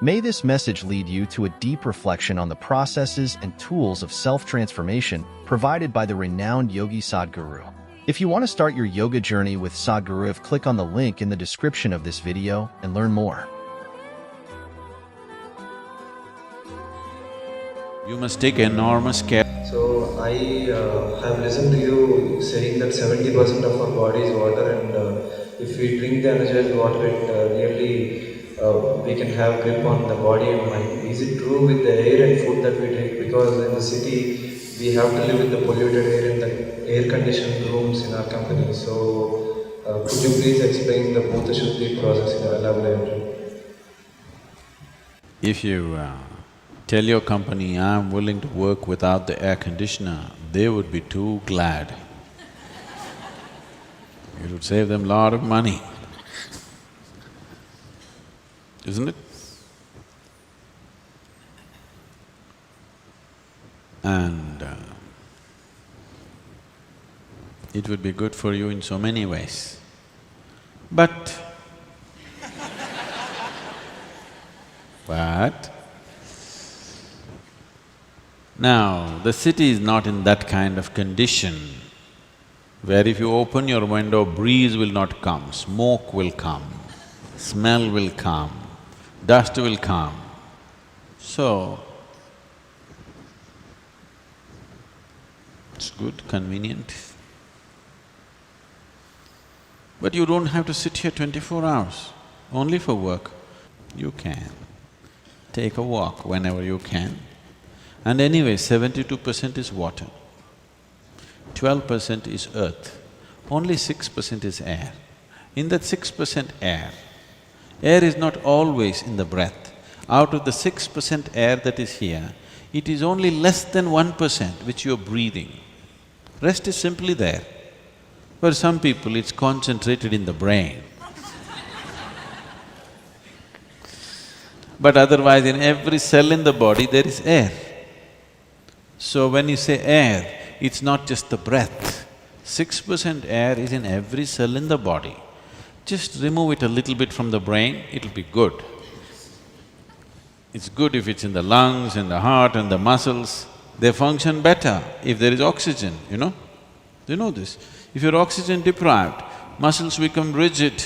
May this message lead you to a deep reflection on the processes and tools of self-transformation provided by the renowned yogi Sadhguru. If you want to start your yoga journey with Sadhguru, click on the link in the description of this video and learn more. You must take enormous care. So I have listened to you saying that 70% of our body is water, and if we drink the energized water, it really we can have grip on the body and mind. Is it true with the air and food that we drink? Because in the city we have to live with the polluted air and the air-conditioned rooms in our company. So could you please explain the Bhuta Shuddhi process in a elaborate? If you tell your company, I'm willing to work without the air conditioner, they would be too glad. It would save them a lot of money, isn't it? And it would be good for you in so many ways. But now, the city is not in that kind of condition where if you open your window, breeze will not come, smoke will come, smell will come, dust will come. So, it's good, convenient. But you don't have to sit here 24 hours, only for work. You can take a walk whenever you can. And anyway, 72% is water, 12% is earth, only 6% is air. In that 6% air is not always in the breath. Out of the 6% air that is here, it is only less than 1% which you're breathing. Rest is simply there. For some people, it's concentrated in the brain. But otherwise, in every cell in the body, there is air. So when you say air, it's not just the breath. 6% air is in every cell in the body. Just remove it a little bit from the brain, it'll be good. It's good if it's in the lungs, in the heart and the muscles. They function better if there is oxygen, you know? You know this. If you're oxygen deprived, muscles become rigid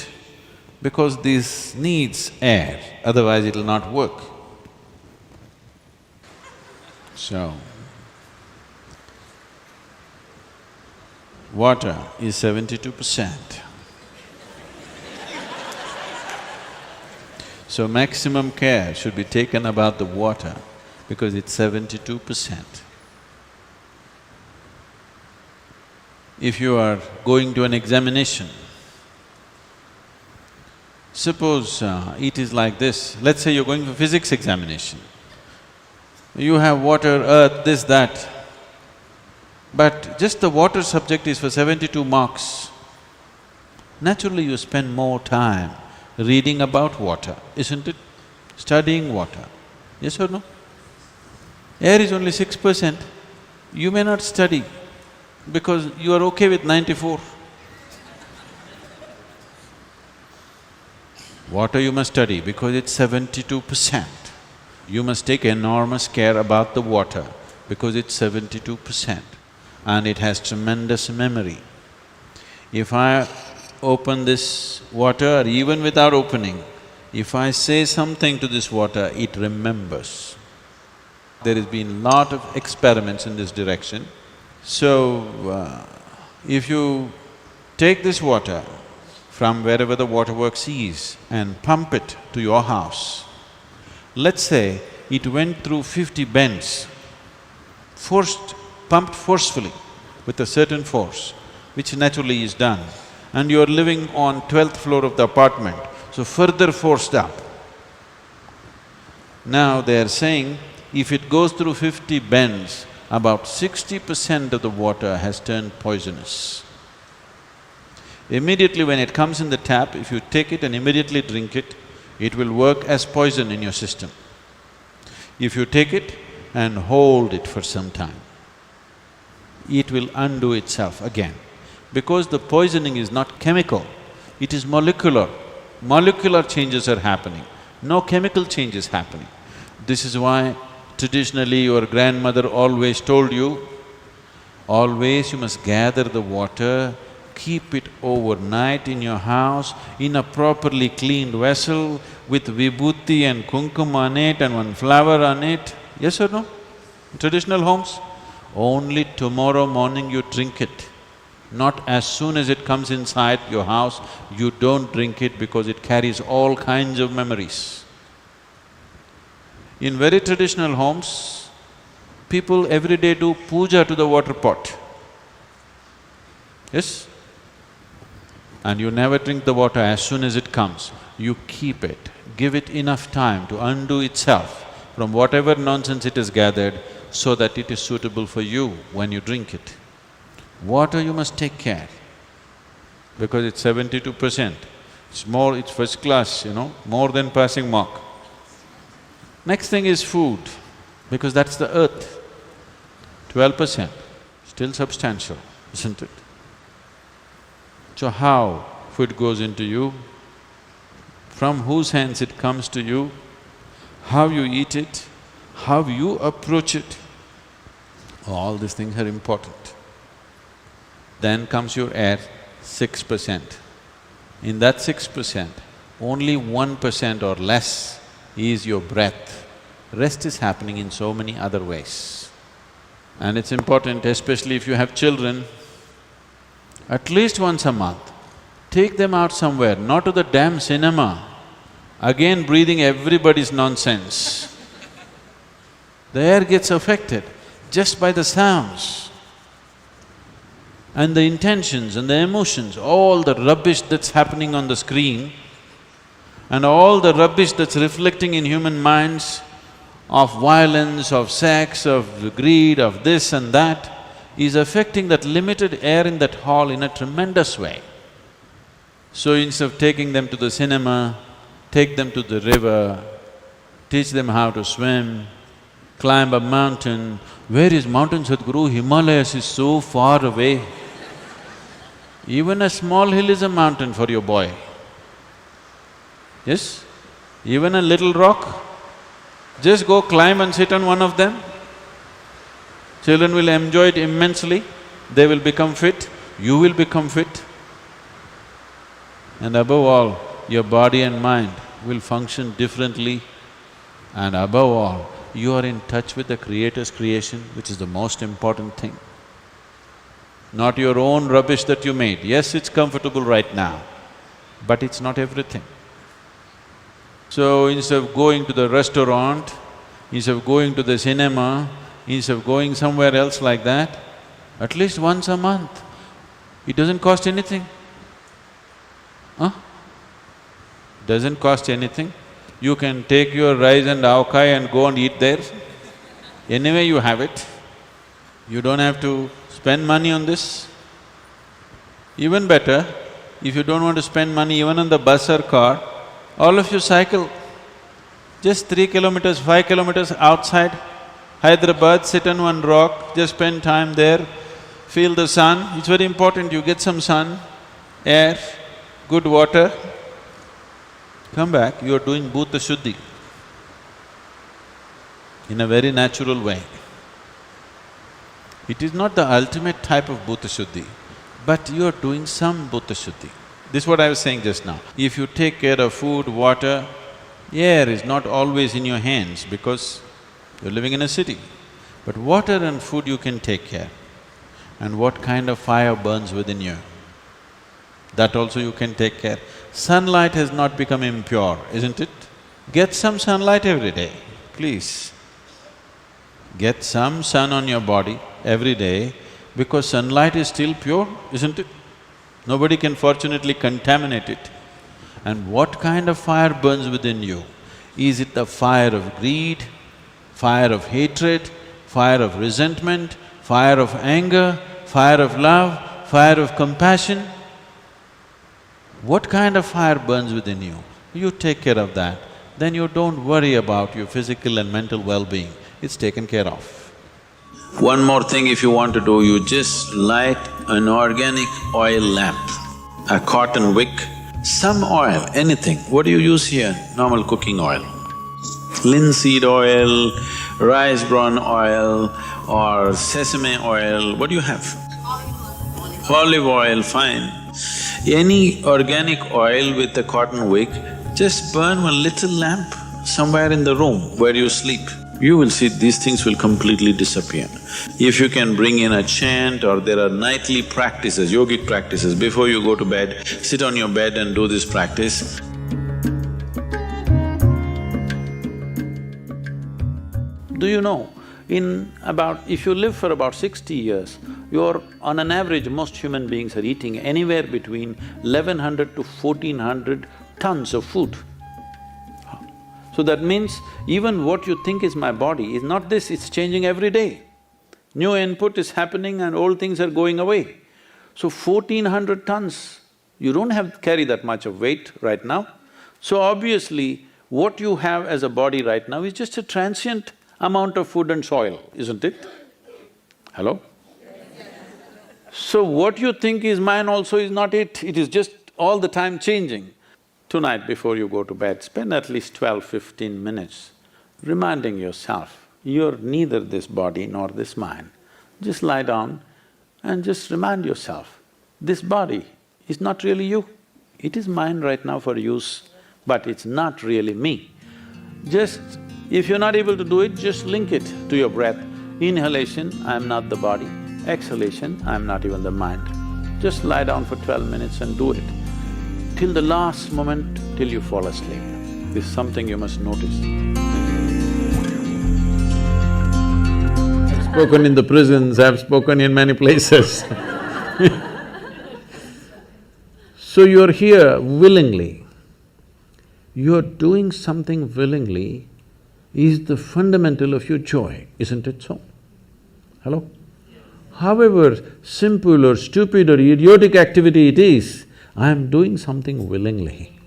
because this needs air, otherwise it'll not work. So, water is 72%. So maximum care should be taken about the water because it's 72%. If you are going to an examination, suppose it is like this, let's say you're going for physics examination. You have water, earth, this, that, but just the water subject is for 72 marks. Naturally, you spend more time reading about water, isn't it? Studying water, yes or no? Air is only 6%, you may not study because you are okay with 94. Water you must study because it's 72%. You must take enormous care about the water because it's 72%. And it has tremendous memory. If I open this water, or even without opening, if I say something to this water, it remembers. There has been lot of experiments in this direction. So, if you take this water from wherever the waterworks is and pump it to your house, let's say it went through 50 bends, pumped forcefully with a certain force, which naturally is done, and you're living on 12th floor of the apartment, so further forced up. Now they're saying, if it goes through 50 bends, about 60% of the water has turned poisonous. Immediately when it comes in the tap, if you take it and immediately drink it, it will work as poison in your system. If you take it and hold it for some time, it will undo itself again. Because the poisoning is not chemical, it is molecular. Molecular changes are happening. no chemical change is happening. This is why traditionally your grandmother always told you, always you must gather the water, keep it overnight in your house in a properly cleaned vessel with vibhuti and kumkum on it and one flower on it. Yes or no? In traditional homes, only tomorrow morning you drink it. Not as soon as it comes inside your house, you don't drink it because it carries all kinds of memories. In very traditional homes, people every day do puja to the water pot. Yes? And you never drink the water as soon as it comes. You keep it, give it enough time to undo itself from whatever nonsense it has gathered so that it is suitable for you when you drink it. Water you must take care, because it's 72%. It's first class, more than passing mark. Next thing is food, because that's the earth. 12%, still substantial, isn't it? So how food goes into you, from whose hands it comes to you, how you eat it, how you approach it, all these things are important. Then comes your air, 6%. In that 6%, only 1% or less is your breath. Rest is happening in so many other ways. And it's important, especially if you have children, at least once a month, take them out somewhere, not to the damn cinema, again breathing everybody's nonsense. The air gets affected just by the sounds. And the intentions and the emotions, all the rubbish that's happening on the screen and all the rubbish that's reflecting in human minds of violence, of sex, of greed, of this and that, is affecting that limited air in that hall in a tremendous way. So instead of taking them to the cinema, take them to the river, teach them how to swim, climb a mountain. Where is mountain, Sadhguru? Himalayas is so far away. Even a small hill is a mountain for your boy. Yes? Even a little rock, just go climb and sit on one of them. Children will enjoy it immensely, they will become fit, you will become fit. And above all, your body and mind will function differently. And above all, you are in touch with the Creator's creation, which is the most important thing. Not your own rubbish that you made. Yes, it's comfortable right now, but it's not everything. So instead of going to the restaurant, instead of going to the cinema, instead of going somewhere else like that, at least once a month, it doesn't cost anything. Doesn't cost anything. You can take your rice and avkai and go and eat there. Anyway you have it. You don't have to spend money on this. Even better, if you don't want to spend money even on the bus or car, all of you cycle. Just 3 kilometers, 5 kilometers outside Hyderabad, sit on one rock, just spend time there, feel the sun. It's very important you get some sun, air, good water. Come back, you are doing Bhuta Shuddhi in a very natural way. It is not the ultimate type of Bhuta Shuddhi, but you are doing some Bhuta Shuddhi. This is what I was saying just now. If you take care of food, water, air is not always in your hands because you're living in a city. But water and food you can take care. And what kind of fire burns within you, that also you can take care. Sunlight has not become impure, isn't it? Get some sunlight every day, please. Get some sun on your body every day, because sunlight is still pure, isn't it? Nobody can fortunately contaminate it. And what kind of fire burns within you? Is it the fire of greed, fire of hatred, fire of resentment, fire of anger, fire of love, fire of compassion? What kind of fire burns within you? You take care of that, then you don't worry about your physical and mental well-being, it's taken care of. One more thing if you want to do, you just light an organic oil lamp, a cotton wick, Some oil, anything, what do you use here? Normal cooking oil. Linseed oil, rice bran oil or sesame oil, what do you have? Olive oil, fine. Any organic oil with a cotton wick, just burn one little lamp somewhere in the room where you sleep. You will see these things will completely disappear. If you can bring in a chant or there are nightly practices, yogic practices, before you go to bed, sit on your bed and do this practice. Do you know, if you live for about 60 years, you're… on an average, most human beings are eating anywhere between 1100 to 1400 tons of food. So that means even what you think is my body is not this, it's changing every day. New input is happening and old things are going away. So 1400 tons, you don't carry that much of weight right now. So obviously, what you have as a body right now is just a transient amount of food and soil, isn't it? Hello? So what you think is mine also is not it is just all the time changing. Tonight before you go to bed, spend at least 12–15 minutes reminding yourself, you're neither this body nor this mind. Just lie down and just remind yourself, this body is not really you. It is mine right now for use, but it's not really me. Just… if you're not able to do it, just link it to your breath. Inhalation, I'm not the body. Exhalation, I'm not even the mind. Just lie down for 12 minutes and do it, till the last moment, till you fall asleep. This is something you must notice. I've spoken in the prisons, I've spoken in many places. So you're here willingly. You're doing something willingly is the fundamental of your joy, isn't it so? Hello? However simple or stupid or idiotic activity it is, I am doing something willingly,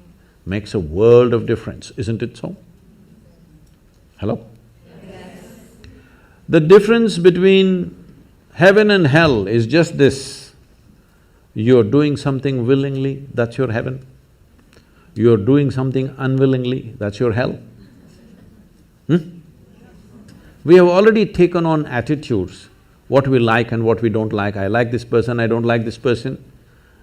makes a world of difference, isn't it so? Hello? Yes. The difference between heaven and hell is just this, you're doing something willingly, that's your heaven. You're doing something unwillingly, that's your hell. We have already taken on attitudes, what we like and what we don't like. I like this person, I don't like this person.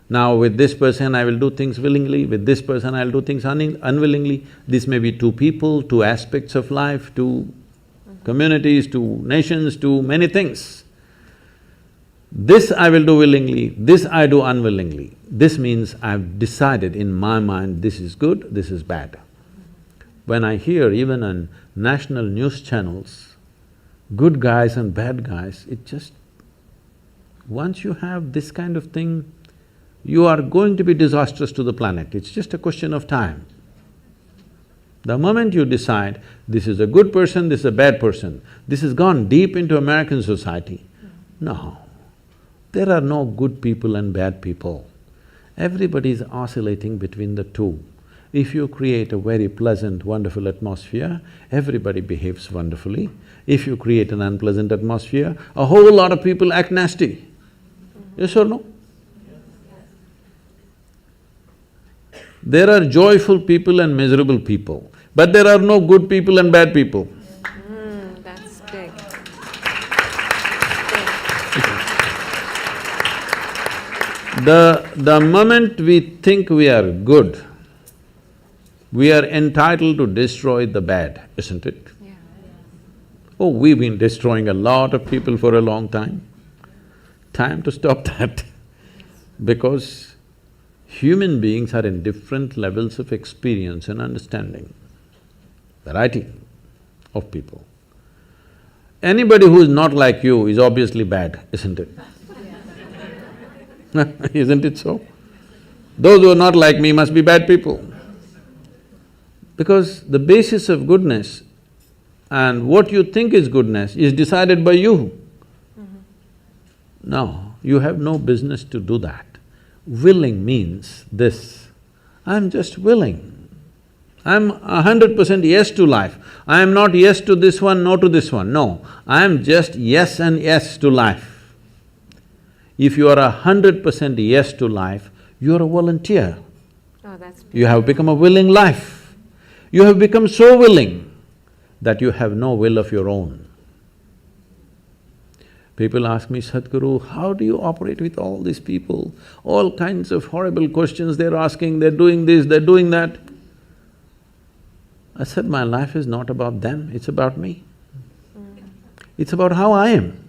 Now with this person I will do things willingly, with this person I'll do things unwillingly. This may be two people, two aspects of life, two communities, two nations, two many things. This I will do willingly, this I do unwillingly. This means I've decided in my mind this is good, this is bad. When I hear even on national news channels, good guys and bad guys, it just… once you have this kind of thing, you are going to be disastrous to the planet, it's just a question of time. The moment you decide, this is a good person, this is a bad person, this has gone deep into American society. No, there are no good people and bad people. Everybody is oscillating between the two. If you create a very pleasant, wonderful atmosphere, everybody behaves wonderfully. If you create an unpleasant atmosphere, a whole lot of people act nasty. Yes or no? There are joyful people and miserable people, but there are no good people and bad people. That's big. The moment we think we are good, we are entitled to destroy the bad, isn't it? Yeah. Oh, we've been destroying a lot of people for a long time. Time to stop that because human beings are in different levels of experience and understanding, variety of people. Anybody who is not like you is obviously bad, isn't it? Isn't it so? Those who are not like me must be bad people. Because the basis of goodness and what you think is goodness is decided by you. No, you have no business to do that. Willing means this, I'm just willing. I'm 100% yes to life. I am not yes to this one, no to this one, no. I am just yes and yes to life. If you are 100% yes to life, you are a volunteer. Oh, that's You beautiful. have become a willing life. You have become so willing that you have no will of your own. People ask me, Sadhguru, how do you operate with all these people? All kinds of horrible questions they're asking, they're doing this, they're doing that. I said, my life is not about them, it's about me. It's about how I am.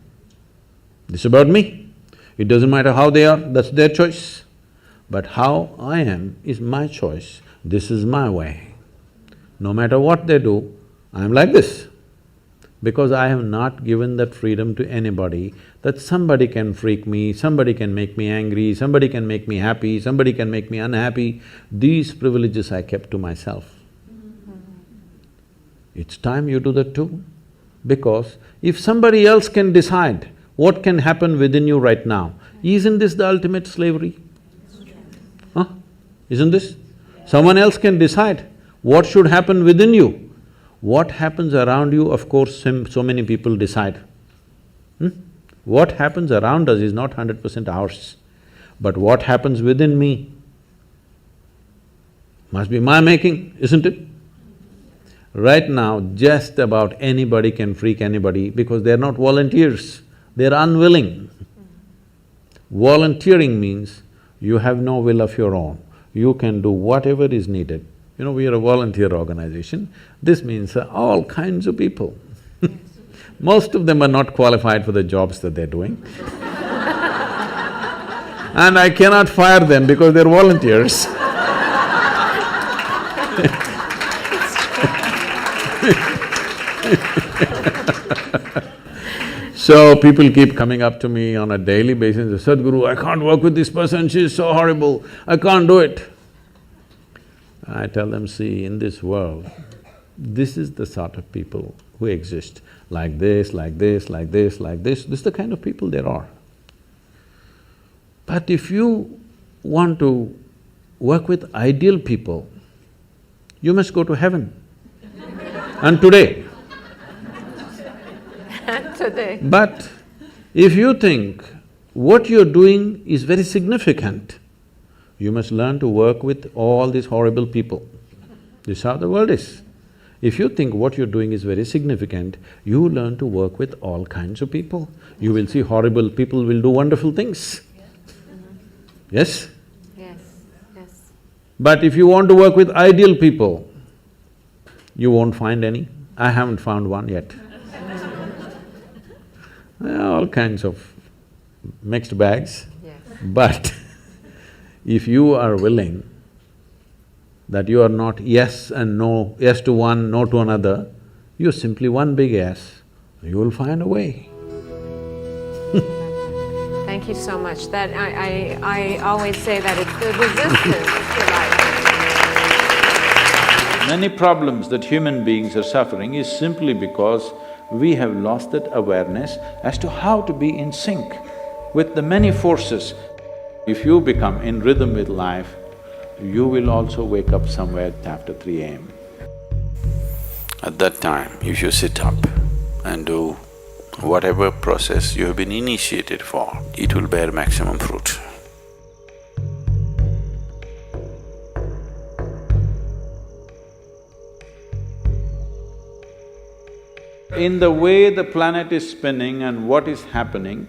It's about me. It doesn't matter how they are, that's their choice. But how I am is my choice, this is my way. No matter what they do, I'm like this. Because I have not given that freedom to anybody that somebody can freak me, somebody can make me angry, somebody can make me happy, somebody can make me unhappy. These privileges I kept to myself. It's time you do that too. Because if somebody else can decide what can happen within you right now, isn't this the ultimate slavery? Huh? Isn't this? Someone else can decide what should happen within you. What happens around you, of course, so many people decide. What happens around us is not 100% ours. But what happens within me must be my making, isn't it? Right now, just about anybody can freak anybody because they're not volunteers, they're unwilling. Volunteering means you have no will of your own, you can do whatever is needed. You know, we are a volunteer organization, this means all kinds of people. Most of them are not qualified for the jobs that they're doing. And I cannot fire them because they're volunteers. So people keep coming up to me on a daily basis and say, Sadhguru, I can't work with this person, she's so horrible, I can't do it. I tell them, see, in this world, this is the sort of people who exist, like this, like this, like this, like this is the kind of people there are. But if you want to work with ideal people, you must go to heaven. And today. Today. But if you think what you're doing is very significant, you must learn to work with all these horrible people. This is how the world is. If you think what you're doing is very significant, you learn to work with all kinds of people. You will see horrible people will do wonderful things. Yes? Yes, yes. But if you want to work with ideal people, you won't find any. I haven't found one yet. All kinds of mixed bags. Yes. But if you are willing that you are not yes and no, yes to one, no to another, you're simply one big yes, you will find a way. Thank you so much. That I always say that it's the resistance to life. Many problems that human beings are suffering is simply because we have lost that awareness as to how to be in sync with the many forces. If you become in rhythm with life, you will also wake up somewhere after 3 a.m. At that time, if you sit up and do whatever process you have been initiated for, it will bear maximum fruit. In the way the planet is spinning and what is happening,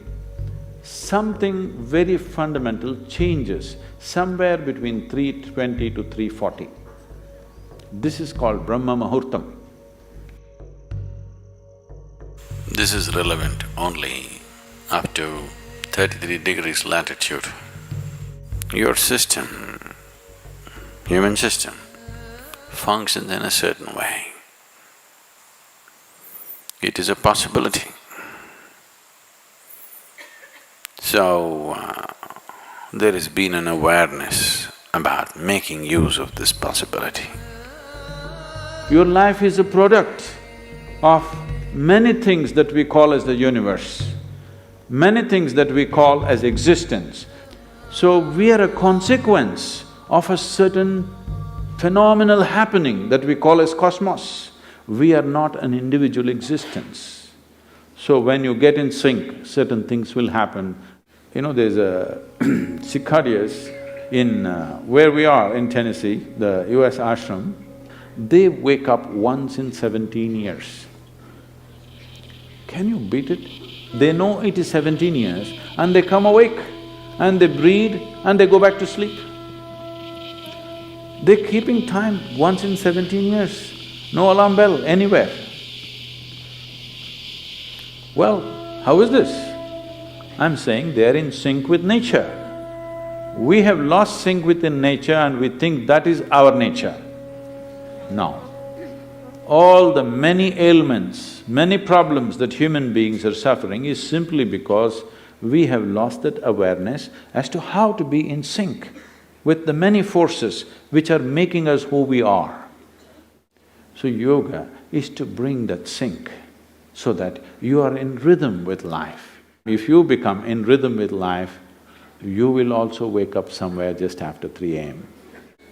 something very fundamental changes somewhere between 3:20 to 3:40. This is called Brahma Muhurtam. This is relevant only up to 33 degrees latitude. Your system, human system, functions in a certain way. It is a possibility. So, there has been an awareness about making use of this possibility. Your life is a product of many things that we call as the universe, many things that we call as existence. So, we are a consequence of a certain phenomenal happening that we call as cosmos. We are not an individual existence. So when you get in sync, certain things will happen. You know, there's a… Sicarius In where we are in Tennessee, the US ashram, they wake up once in 17 years. Can you beat it? They know it is 17 years and they come awake and they breathe and they go back to sleep. They're keeping time once in 17 years, no alarm bell anywhere. Well, how is this? I'm saying they're in sync with nature. We have lost sync within nature and we think that is our nature. No. All the many ailments, many problems that human beings are suffering is simply because we have lost that awareness as to how to be in sync with the many forces which are making us who we are. So yoga is to bring that sync so that you are in rhythm with life. If you become in rhythm with life, you will also wake up somewhere just after 3 a.m.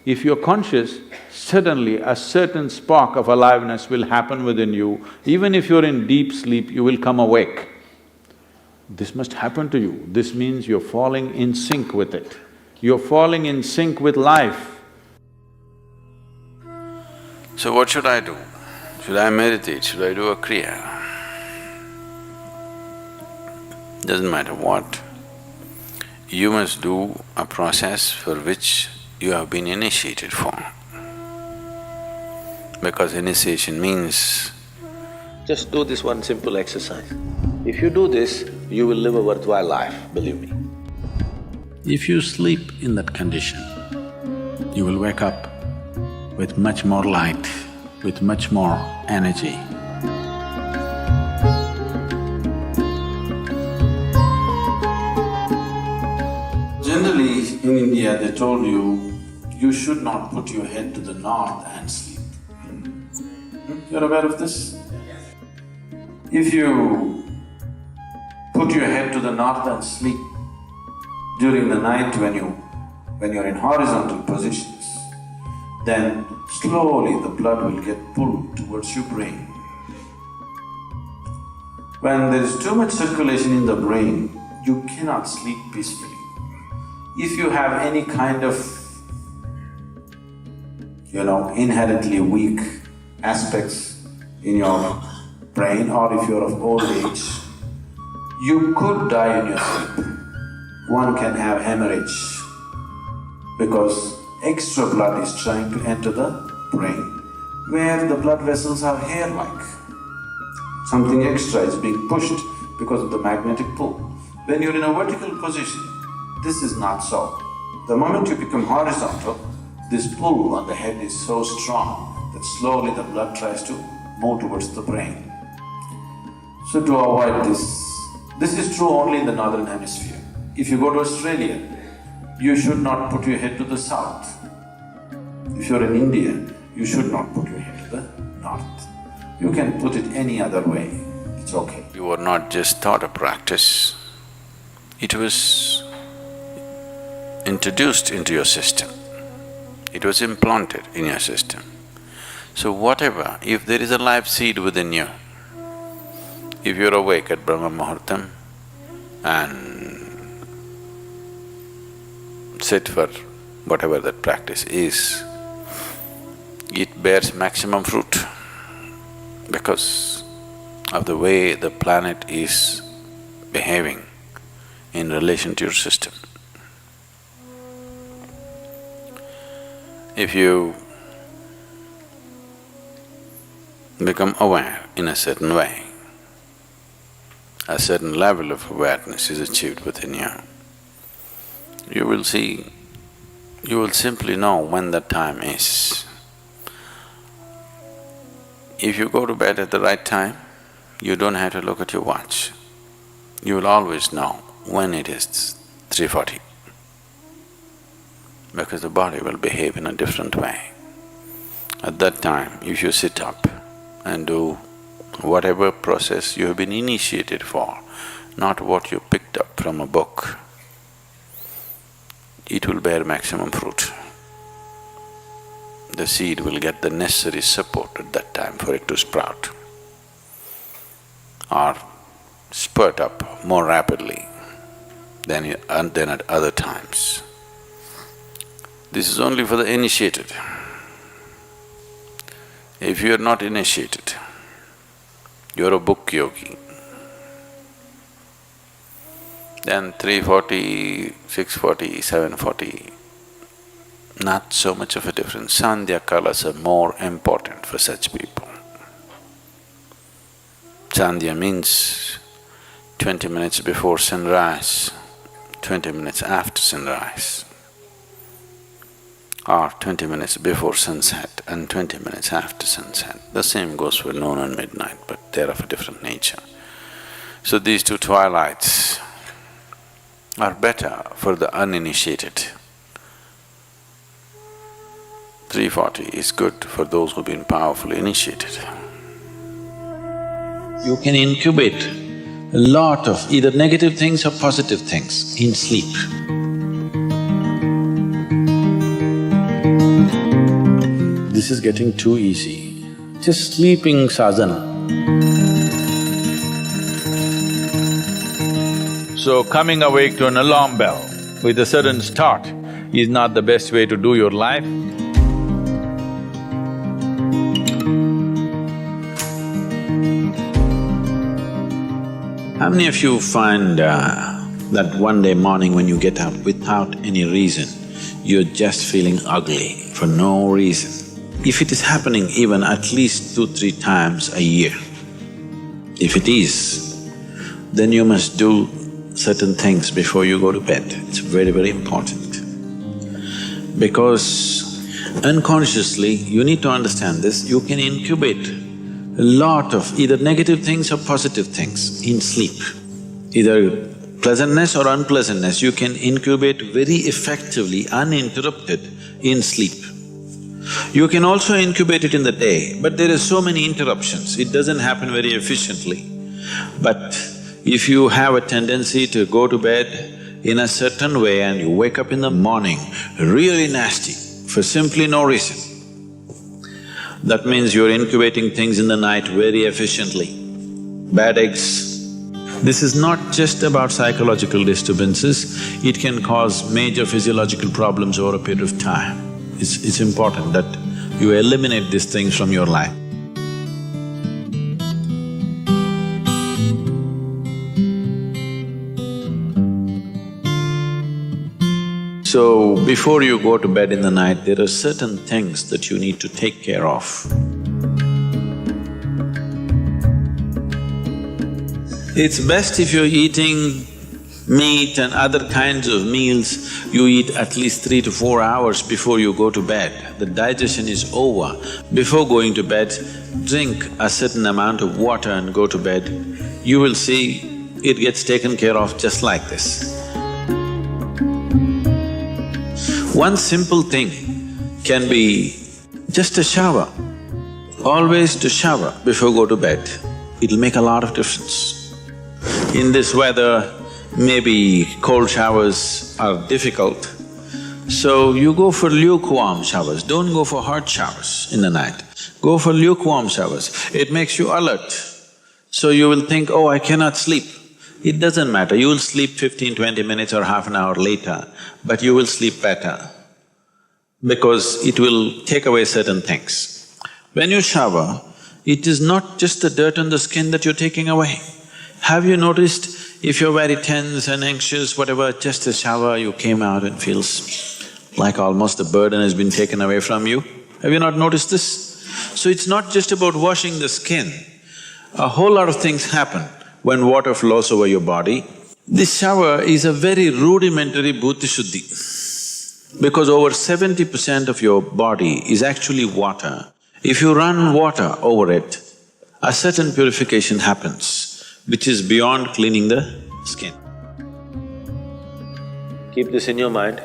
If you're conscious, suddenly a certain spark of aliveness will happen within you. Even if you're in deep sleep, you will come awake. This must happen to you. This means you're falling in sync with it. You're falling in sync with life. So what should I do? Should I meditate? Should I do a kriya? Doesn't matter what. You must do a process for which you have been initiated for. Because initiation means… Just do this one simple exercise. If you do this, you will live a worthwhile life, believe me. If you sleep in that condition, you will wake up with much more light, with much more energy. Generally, in India, they told you should not put your head to the north and sleep. You're aware of this? If you put your head to the north and sleep during the night when you're in horizontal positions, then slowly the blood will get pulled towards your brain. When there is too much circulation in the brain, you cannot sleep peacefully. If you have any kind of, inherently weak aspects in your brain, or if you're of old age, you could die in your sleep. One can have hemorrhage because extra blood is trying to enter the brain where the blood vessels are hair-like. Something extra is being pushed because of the magnetic pull. When you're in a vertical position, this is not so. The moment you become horizontal, this pull on the head is so strong that slowly the blood tries to move towards the brain. So to avoid this is true only in the northern hemisphere. If you go to Australia, you should not put your head to the south. If you're in India, you should not put your head to the north. You can put it any other way, it's okay. You were not just taught a practice, it was introduced into your system. It was implanted in your system. So whatever, if there is a life seed within you, if you're awake at Brahma Muhurtam and sit for whatever that practice is, it bears maximum fruit because of the way the planet is behaving in relation to your system. If you become aware in a certain way, a certain level of awareness is achieved within you, you will see, you will simply know when that time is. If you go to bed at the right time, you don't have to look at your watch. You will always know when it is 3:40. Because the body will behave in a different way. At that time, if you sit up and do whatever process you have been initiated for, not what you picked up from a book, it will bear maximum fruit. The seed will get the necessary support at that time for it to sprout or spurt up more rapidly than at other times. This is only for the initiated. If you are not initiated, you're a book yogi, then 340, 640, 740, not so much of a difference. Sandhya kalas are more important for such people. Sandhya means 20 minutes before sunrise, 20 minutes after sunrise, or 20 minutes before sunset and 20 minutes after sunset. The same goes for noon and midnight, but they're of a different nature. So these two twilights are better for the uninitiated. 340 is good for those who've been powerfully initiated. You can incubate a lot of either negative things or positive things in sleep. This is getting too easy. Just sleeping sadhana. So coming awake to an alarm bell with a sudden start is not the best way to do your life. How many of you find that one day morning when you get up without any reason, you're just feeling ugly for no reason? If it is happening even at least 2-3 times a year, if it is, then you must do certain things before you go to bed. It's very, very important. Because unconsciously, you need to understand this, you can incubate a lot of either negative things or positive things in sleep. Either pleasantness or unpleasantness, you can incubate very effectively, uninterrupted in sleep. You can also incubate it in the day, but there are so many interruptions, it doesn't happen very efficiently. But if you have a tendency to go to bed in a certain way and you wake up in the morning really nasty for simply no reason, that means you're incubating things in the night very efficiently. Bad eggs. This is not just about psychological disturbances, it can cause major physiological problems over a period of time. It's important that you eliminate these things from your life. So, before you go to bed in the night, there are certain things that you need to take care of. It's best if you're eating meat and other kinds of meals, you eat at least 3 to 4 hours before you go to bed. The digestion is over. Before going to bed, drink a certain amount of water and go to bed. You will see it gets taken care of just like this. One simple thing can be just a shower. Always to shower before go to bed, it'll make a lot of difference. In this weather, maybe cold showers are difficult, so you go for lukewarm showers, don't go for hot showers in the night. Go for lukewarm showers, it makes you alert. So you will think, oh, I cannot sleep. It doesn't matter, you will sleep 15-20 minutes or half an hour later, but you will sleep better because it will take away certain things. When you shower, it is not just the dirt on the skin that you're taking away. Have you noticed if you're very tense and anxious, whatever, just a shower, you came out and feels like almost the burden has been taken away from you? Have you not noticed this? So it's not just about washing the skin, a whole lot of things happen when water flows over your body. This shower is a very rudimentary bhuti shuddhi, because over 70% of your body is actually water. If you run water over it, a certain purification happens, which is beyond cleaning the skin. Keep this in your mind,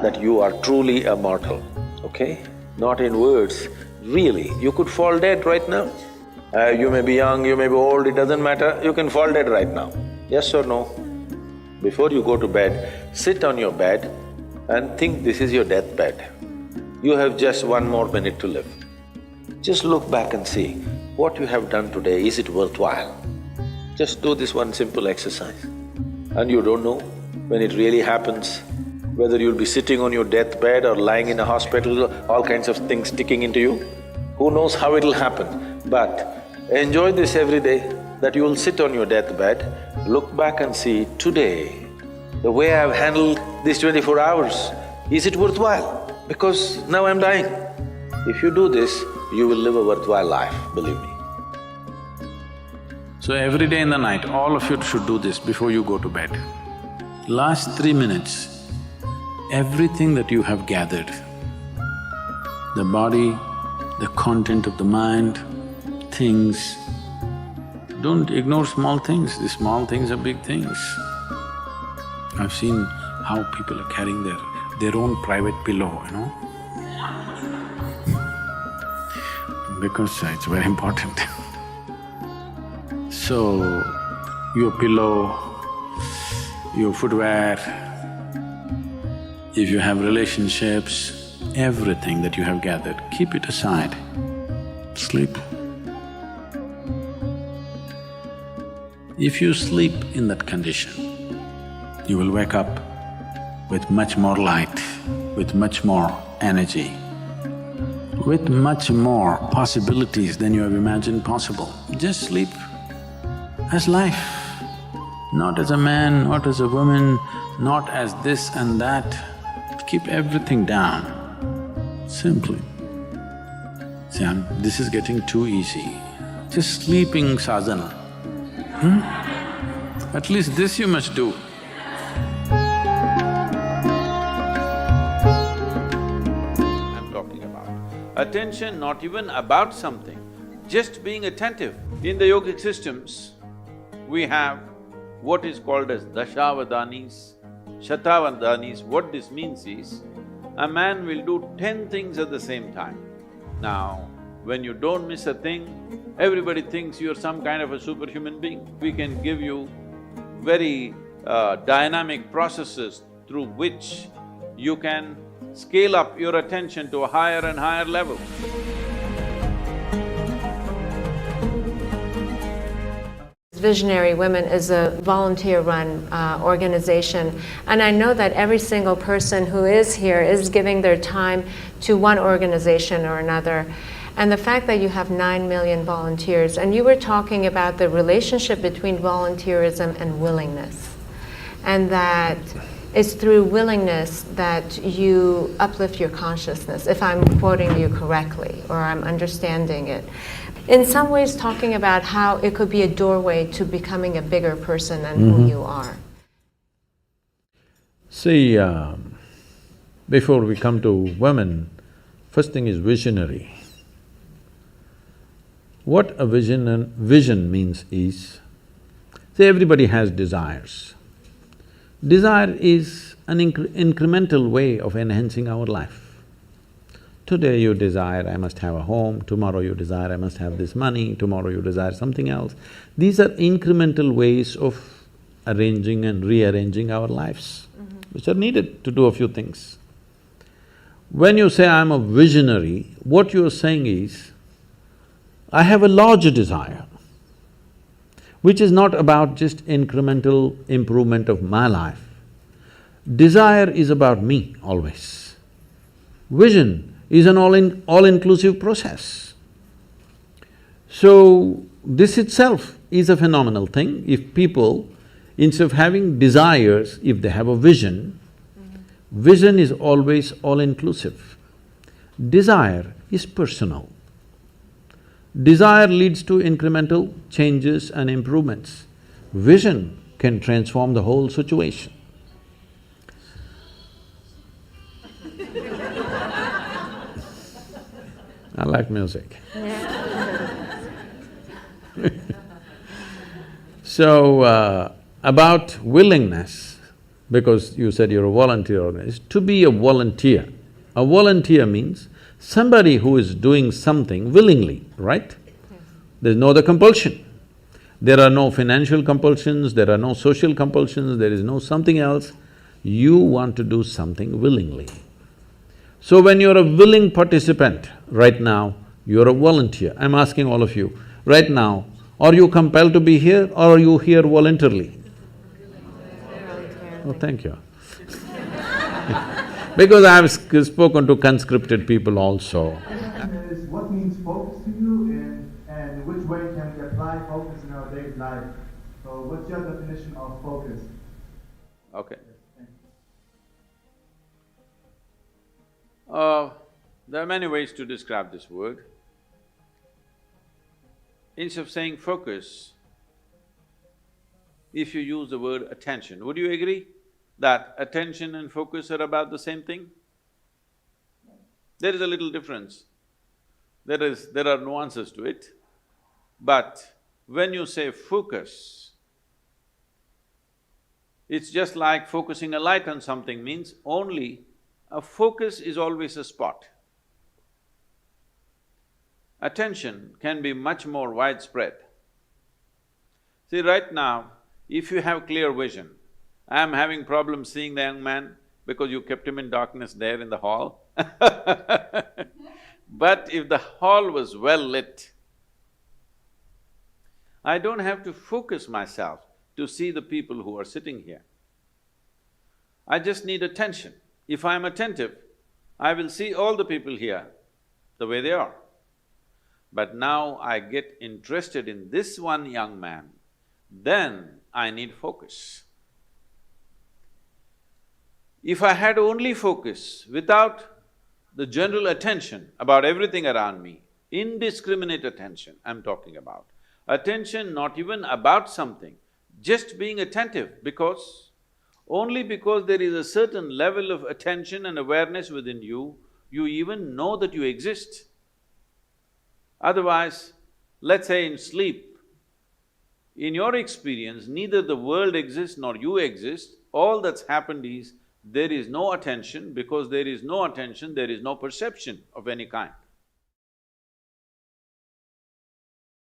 that you are truly a mortal, okay? Not in words, really, you could fall dead right now. You may be young, you may be old, it doesn't matter, you can fall dead right now. Yes or no? Before you go to bed, sit on your bed and think this is your deathbed. You have just 1 more minute to live. Just look back and see, what you have done today, is it worthwhile? Just do this one simple exercise. And you don't know, when it really happens, whether you'll be sitting on your deathbed or lying in a hospital, all kinds of things sticking into you. Who knows how it'll happen, but enjoy this every day, that you will sit on your deathbed, look back and see, today, the way I've handled these 24 hours, is it worthwhile? Because now I'm dying. If you do this, you will live a worthwhile life, believe me. So every day in the night, all of you should do this before you go to bed. Last 3 minutes, everything that you have gathered, the body, the content of the mind, things, don't ignore small things, the small things are big things. I've seen how people are carrying their own private pillow, you know, because it's very important. So, your pillow, your footwear, if you have relationships, everything that you have gathered, keep it aside, sleep. If you sleep in that condition, you will wake up with much more light, with much more energy, with much more possibilities than you have imagined possible. Just sleep as life, not as a man, not as a woman, not as this and that. Keep everything down, simply. See, this is getting too easy. Just sleeping sadhana. At least this you must do. I'm talking about attention, not even about something, just being attentive. In the yogic systems, we have what is called as dashavadanis, shatavadanis. What this means is, a man will do 10 things at the same time. Now, when you don't miss a thing, everybody thinks you're some kind of a superhuman being. We can give you very dynamic processes through which you can scale up your attention to a higher and higher level. Visionary Women is a volunteer-run organization, and I know that every single person who is here is giving their time to one organization or another. And the fact that you have 9 million volunteers, and you were talking about the relationship between volunteerism and willingness, and that it's through willingness that you uplift your consciousness, if I'm quoting you correctly, or I'm understanding it. In some ways talking about how it could be a doorway to becoming a bigger person than who you are. See, before we come to women, first thing is visionary. What a vision means is, see, everybody has desires. Desire is an incremental way of enhancing our life. Today you desire, I must have a home, tomorrow you desire, I must have this money, tomorrow you desire something else. These are incremental ways of arranging and rearranging our lives, which are needed to do a few things. When you say, I'm a visionary, what you're saying is, I have a larger desire, which is not about just incremental improvement of my life. Desire is about me always. Vision is an all-inclusive process. So, this itself is a phenomenal thing. If people, instead of having desires, if they have a vision, vision is always all-inclusive. Desire is personal. Desire leads to incremental changes and improvements. Vision can transform the whole situation. I like music. So, about willingness, because you said you're a volunteer, is to be a volunteer. A volunteer means somebody who is doing something willingly, right? There's no other compulsion. There are no financial compulsions, there are no social compulsions, there is no something else. You want to do something willingly. So when you're a willing participant, right now, you're a volunteer. I'm asking all of you, right now, are you compelled to be here or are you here voluntarily? Oh, thank you. Because I've spoken to conscripted people also. Is what means focus to you, and which way can we apply focus in our daily life? So what's your definition of focus? Okay. There are many ways to describe this word. Instead of saying focus, if you use the word attention, would you agree that attention and focus are about the same thing? There is a little difference. There are nuances to it, but when you say focus, it's just like focusing a light on something means only a focus is always a spot. Attention can be much more widespread. See, right now, if you have clear vision, I'm having problems seeing the young man because you kept him in darkness there in the hall But if the hall was well lit, I don't have to focus myself to see the people who are sitting here. I just need attention. If I'm attentive, I will see all the people here the way they are. But now I get interested in this one young man, then I need focus. If I had only focus without the general attention about everything around me, indiscriminate attention I'm talking about, attention not even about something, just being attentive only because there is a certain level of attention and awareness within you, you even know that you exist. Otherwise, let's say in sleep, in your experience, neither the world exists nor you exist, all that's happened is there is no attention. Because there is no attention, there is no perception of any kind.